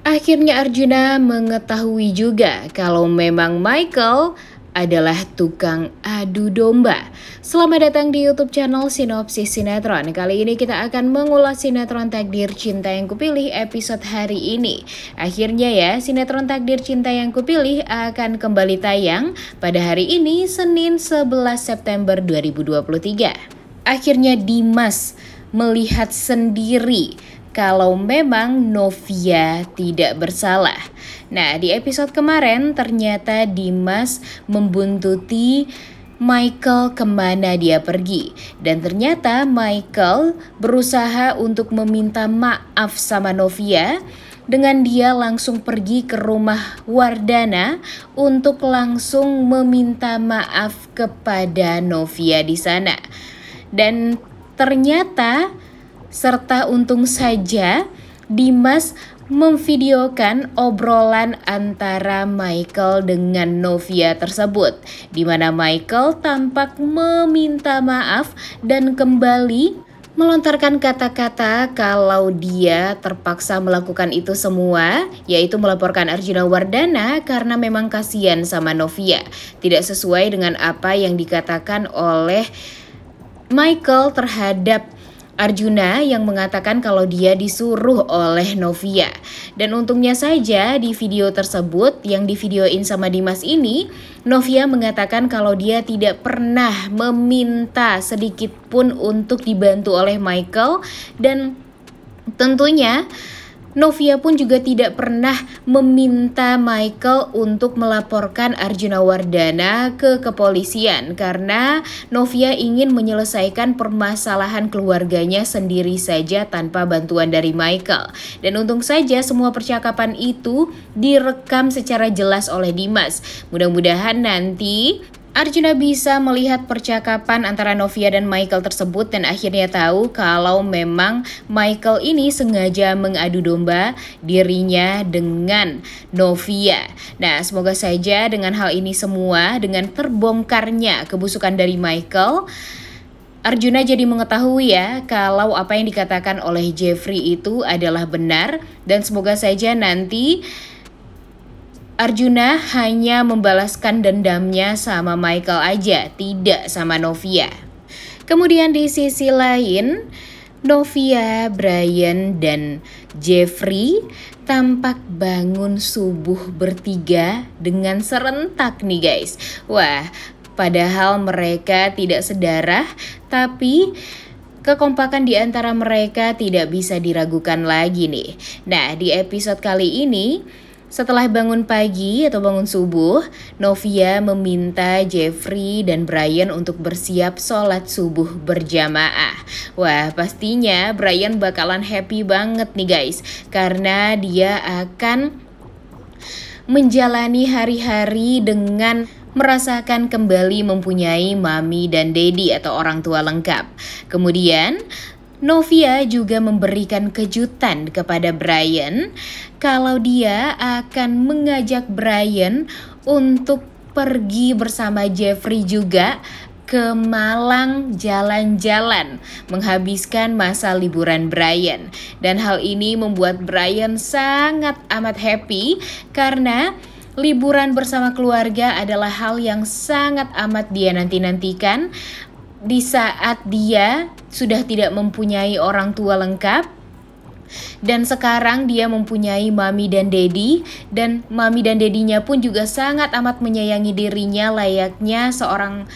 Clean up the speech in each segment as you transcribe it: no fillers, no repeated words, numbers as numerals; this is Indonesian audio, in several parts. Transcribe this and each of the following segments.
Akhirnya Arjuna mengetahui juga kalau memang Michael adalah tukang adu domba. Selamat datang di YouTube channel Sinopsis Sinetron. Kali ini kita akan mengulas sinetron Takdir Cinta Yang Kupilih episode hari ini. Akhirnya ya, sinetron Takdir Cinta Yang Kupilih akan kembali tayang pada hari ini, Senin 11 September 2023. Akhirnya Dimas melihat sendiri kalau memang Novia tidak bersalah. Nah, di episode kemarin ternyata Dimas membuntuti Michael kemana dia pergi. Dan ternyata Michael berusaha untuk meminta maaf sama Novia dengan dia langsung pergi ke rumah Wardana untuk langsung meminta maaf kepada Novia di sana. Dan ternyata serta untung saja Dimas memvideokan obrolan antara Michael dengan Novia tersebut, di mana Michael tampak meminta maaf dan kembali melontarkan kata-kata kalau dia terpaksa melakukan itu semua, yaitu melaporkan Arjuna Wardana karena memang kasihan sama Novia. Tidak sesuai dengan apa yang dikatakan oleh Michael terhadap Arjuna yang mengatakan kalau dia disuruh oleh Novia. Dan untungnya saja di video tersebut yang divideoin sama Dimas ini, Novia mengatakan kalau dia tidak pernah meminta sedikit pun untuk dibantu oleh Michael. Dan tentunya Novia pun juga tidak pernah meminta Michael untuk melaporkan Arjuna Wardana ke kepolisian karena Novia ingin menyelesaikan permasalahan keluarganya sendiri saja tanpa bantuan dari Michael. Dan untung saja semua percakapan itu direkam secara jelas oleh Dimas. Mudah-mudahan nanti Arjuna bisa melihat percakapan antara Novia dan Michael tersebut dan akhirnya tahu kalau memang Michael ini sengaja mengadu domba dirinya dengan Novia. Nah, semoga saja dengan hal ini semua, dengan terbongkarnya kebusukan dari Michael, Arjuna jadi mengetahui ya kalau apa yang dikatakan oleh Jeffrey itu adalah benar, dan semoga saja nanti Arjuna hanya membalaskan dendamnya sama Michael aja, tidak sama Novia. Kemudian di sisi lain, Novia, Brian, dan Jeffrey tampak bangun subuh bertiga dengan serentak nih guys. Wah, padahal mereka tidak sedarah, tapi kekompakan di antara mereka tidak bisa diragukan lagi nih. Nah, di episode kali ini, setelah bangun pagi atau bangun subuh, Novia meminta Jeffrey dan Brian untuk bersiap sholat subuh berjamaah. Wah, pastinya Brian bakalan happy banget nih guys, karena dia akan menjalani hari-hari dengan merasakan kembali mempunyai mami dan daddy atau orang tua lengkap. Kemudian Novia juga memberikan kejutan kepada Brian kalau dia akan mengajak Brian untuk pergi bersama Jeffrey juga ke Malang jalan-jalan, menghabiskan masa liburan Brian. Dan hal ini membuat Brian sangat amat happy karena liburan bersama keluarga adalah hal yang sangat amat dia nanti-nantikan di saat dia sudah tidak mempunyai orang tua lengkap. Dan sekarang dia mempunyai mami dan daddy, dan mami dan daddy-nya pun juga sangat amat menyayangi dirinya layaknya seorang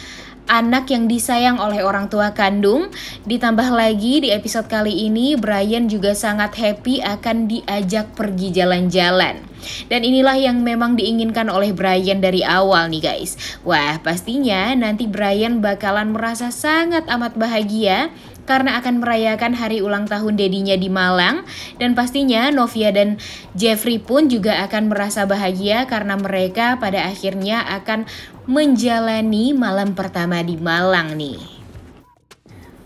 anak yang disayang oleh orang tua kandung. Ditambah lagi di episode kali ini Brian juga sangat happy akan diajak pergi jalan-jalan. Dan inilah yang memang diinginkan oleh Brian dari awal nih guys. Wah, pastinya nanti Brian bakalan merasa sangat amat bahagia karena akan merayakan hari ulang tahun dedinya di Malang. Dan pastinya Novia dan Jeffrey pun juga akan merasa bahagia karena mereka pada akhirnya akan menjalani malam pertama di Malang nih.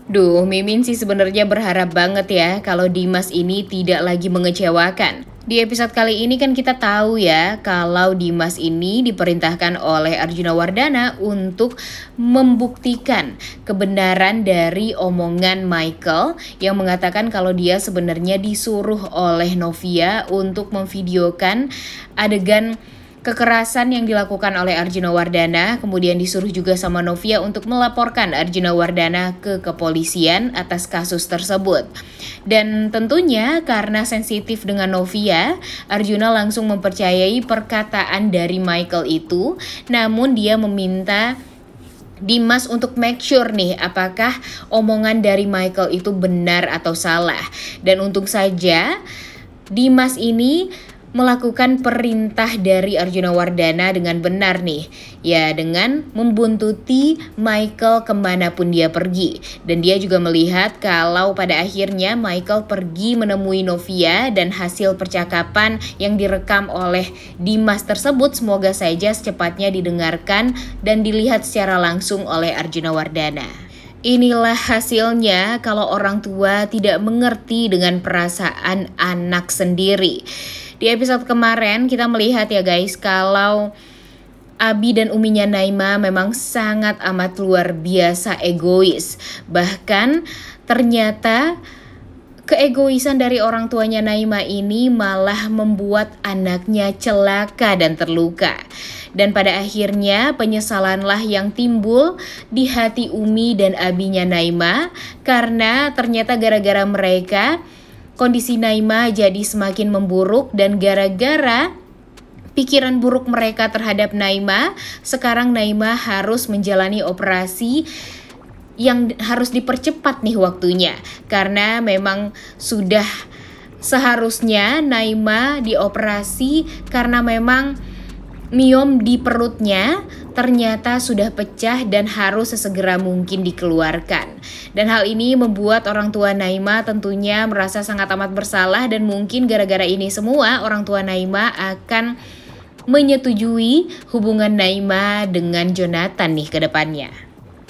Duh, Mimin sih sebenarnya berharap banget ya kalau Dimas ini tidak lagi mengecewakan. Di episode kali ini kan kita tahu ya kalau Dimas ini diperintahkan oleh Arjuna Wardana untuk membuktikan kebenaran dari omongan Michael yang mengatakan kalau dia sebenarnya disuruh oleh Novia untuk memvideokan adegan kekerasan yang dilakukan oleh Arjuna Wardana, kemudian disuruh juga sama Novia untuk melaporkan Arjuna Wardana ke kepolisian atas kasus tersebut. Dan tentunya karena sensitif dengan Novia, Arjuna langsung mempercayai perkataan dari Michael itu, namun dia meminta Dimas untuk make sure nih apakah omongan dari Michael itu benar atau salah. Dan untung saja Dimas ini melakukan perintah dari Arjuna Wardana dengan benar nih, ya, dengan membuntuti Michael kemanapun dia pergi. Dan dia juga melihat kalau pada akhirnya Michael pergi menemui Novia dan hasil percakapan yang direkam oleh Dimas tersebut semoga saja secepatnya didengarkan dan dilihat secara langsung oleh Arjuna Wardana. Inilah hasilnya kalau orang tua tidak mengerti dengan perasaan anak sendiri. Di episode kemarin kita melihat ya guys kalau Abi dan uminya Naima memang sangat amat luar biasa egois. Bahkan ternyata keegoisan dari orang tuanya Naima ini malah membuat anaknya celaka dan terluka. Dan pada akhirnya penyesalanlah yang timbul di hati Umi dan Abinya Naima karena ternyata gara-gara mereka kondisi Naima jadi semakin memburuk dan gara-gara pikiran buruk mereka terhadap Naima, sekarang Naima harus menjalani operasi yang harus dipercepat nih waktunya. Karena memang sudah seharusnya Naima dioperasi karena memang miom di perutnya ternyata sudah pecah dan harus sesegera mungkin dikeluarkan. Dan hal ini membuat orang tua Naima tentunya merasa sangat amat bersalah dan mungkin gara-gara ini semua orang tua Naima akan menyetujui hubungan Naima dengan Jonathan nih ke depannya.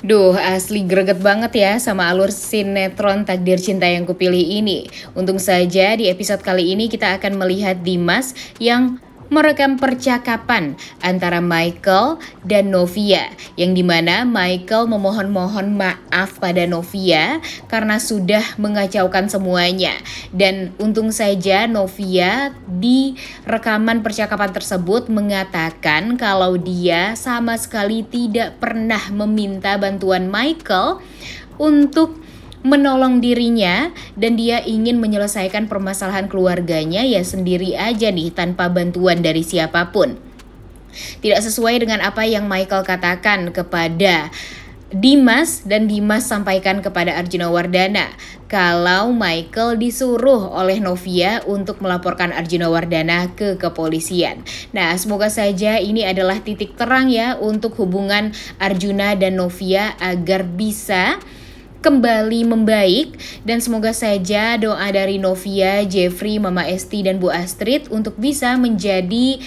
Duh, asli greget banget ya sama alur sinetron Takdir Cinta Yang Kupilih ini. Untung saja di episode kali ini kita akan melihat Dimas yang merekam percakapan antara Michael dan Novia, yang dimana Michael memohon-mohon maaf pada Novia karena sudah mengacaukan semuanya. Dan untung saja Novia di rekaman percakapan tersebut mengatakan kalau dia sama sekali tidak pernah meminta bantuan Michael untuk menolong dirinya dan dia ingin menyelesaikan permasalahan keluarganya ya sendiri aja nih tanpa bantuan dari siapapun. Tidak sesuai dengan apa yang Michael katakan kepada Dimas dan Dimas sampaikan kepada Arjuna Wardana kalau Michael disuruh oleh Novia untuk melaporkan Arjuna Wardana ke kepolisian. Nah, semoga saja ini adalah titik terang ya untuk hubungan Arjuna dan Novia agar bisa kembali membaik, dan semoga saja doa dari Novia, Jeffrey, Mama Esti, dan Bu Astrid untuk bisa menjadi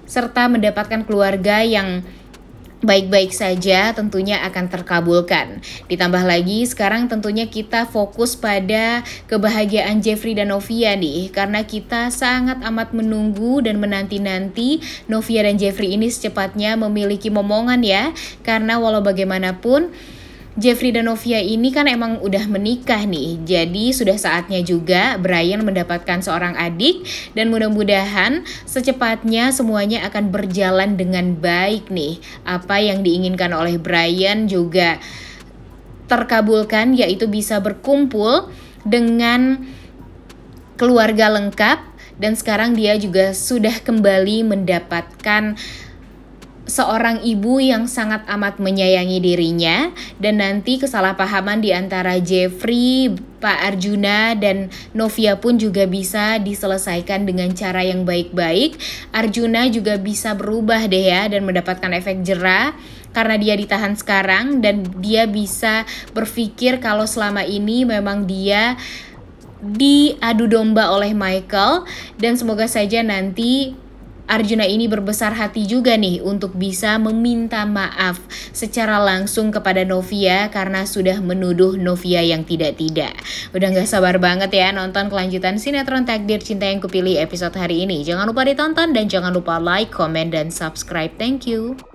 serta mendapatkan keluarga yang baik-baik saja tentunya akan terkabulkan. Ditambah lagi sekarang tentunya kita fokus pada kebahagiaan Jeffrey dan Novia nih, karena kita sangat amat menunggu dan menanti-nanti Novia dan Jeffrey ini secepatnya memiliki momongan ya, karena walau bagaimanapun Jeffrey dan Novia ini kan emang udah menikah nih, jadi sudah saatnya juga Brian mendapatkan seorang adik dan mudah-mudahan secepatnya semuanya akan berjalan dengan baik nih. Apa yang diinginkan oleh Brian juga terkabulkan, yaitu bisa berkumpul dengan keluarga lengkap dan sekarang dia juga sudah kembali mendapatkan seorang ibu yang sangat amat menyayangi dirinya, dan nanti kesalahpahaman di antara Jeffrey, Pak Arjuna, dan Novia pun juga bisa diselesaikan dengan cara yang baik-baik. Arjuna juga bisa berubah deh ya dan mendapatkan efek jera karena dia ditahan sekarang, dan dia bisa berpikir kalau selama ini memang dia diadu domba oleh Michael, dan semoga saja nanti Arjuna ini berbesar hati juga nih untuk bisa meminta maaf secara langsung kepada Novia karena sudah menuduh Novia yang tidak-tidak. Udah gak sabar banget ya nonton kelanjutan sinetron Takdir Cinta Yang Kupilih episode hari ini. Jangan lupa ditonton dan jangan lupa like, comment, dan subscribe. Thank you.